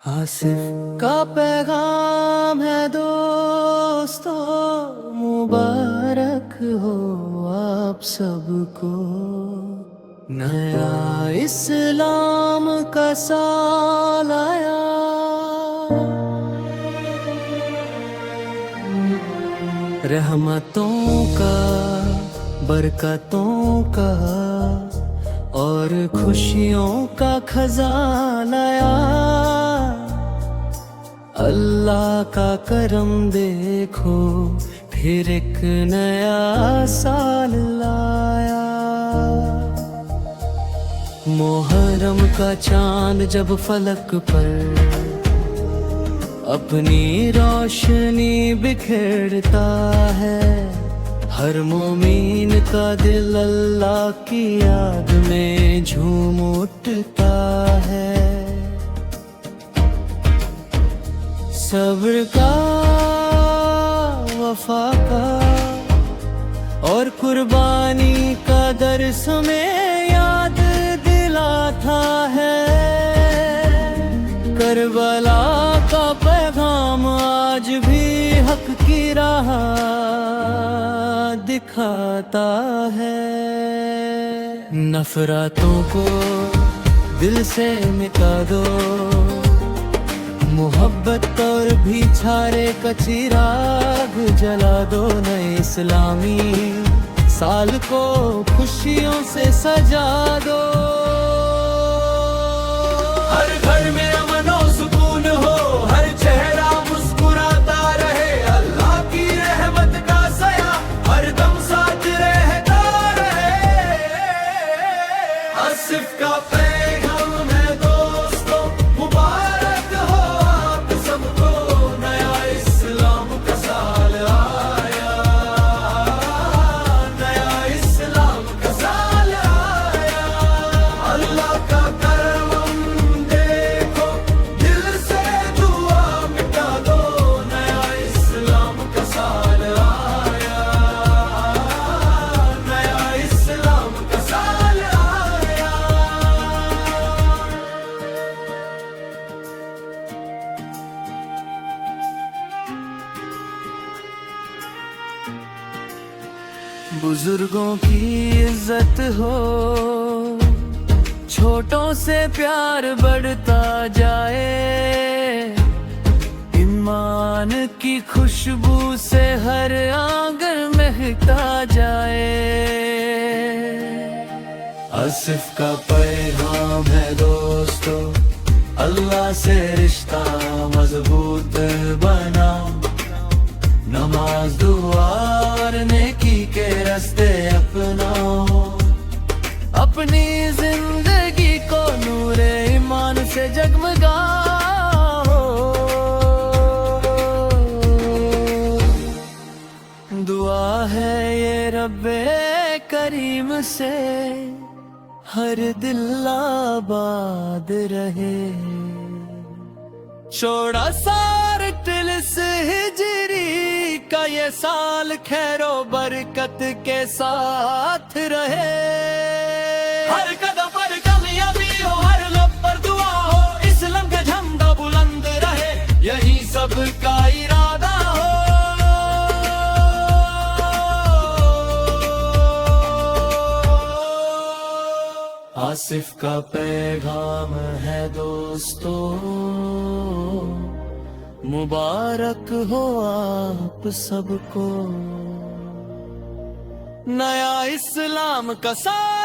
आसिफ का पैगाम है दोस्तों, मुबारक हो आप सबको। नया इस्लाम का साल आया, रहमतों का, बरकतों का और खुशियों का खजाना आया। अल्लाह का करम देखो, फिर एक नया साल लाया। मुहर्रम का चांद जब फलक पर अपनी रोशनी बिखेरता है, हर मोमीन का दिल अल्लाह की याद में झूम उठता है। सब्र का, वफा का और कुर्बानी का दर्स हमें याद दिलाता है। करबला का पैगाम आज भी हक की राह दिखाता है। नफरतों को दिल से मिटा दो, मोहब्बत और भी छारे का चिराग जला दो। नए इस्लामी साल को खुशियों से सजा दो। हर घर में अमन और सुकून हो, हर चेहरा मुस्कुराता रहे। अल्लाह की रहमत का साया हर दम साथ रहता रहे। आसिफ का पैगाम है दोस्तों, मुबारक हो आप सबको। नया इस्लाम का साल आया, नया इस्लाम का साल आया। अल्लाह का करम देखो, दिल से दुआ मिटा दो। नया इस्लाम का साल आया, नया इस्लाम का साल आया। बुजुर्गों की इज्जत हो, छोटों से प्यार बढ़ता जाए। ईमान की खुशबू से हर आंगन महकता जाए। आसिफ का पैगाम है दोस्तों, अल्लाह से रिश्ता मजबूत बनाओ। नमाज, दुआ और नेकी के रास्ते अपनाओ। अपनी जिंदगी को नूरे ईमान से जगमगाओ। दुआ है ये रब्बे करीम से, हर दिल आबाद रहे। छोड़ा सार तिलिस हिजरी का ये साल खैरो बरकत के साथ रहे। हर कदम पर कामयाबी हो, हर लब पर दुआ हो। इस्लाम का झंडा बुलंद रहे, यही सबका इरादा हो। आसिफ का पैगाम है दोस्तों, मुबारक हो आप सबको। नया इस्लाम का साल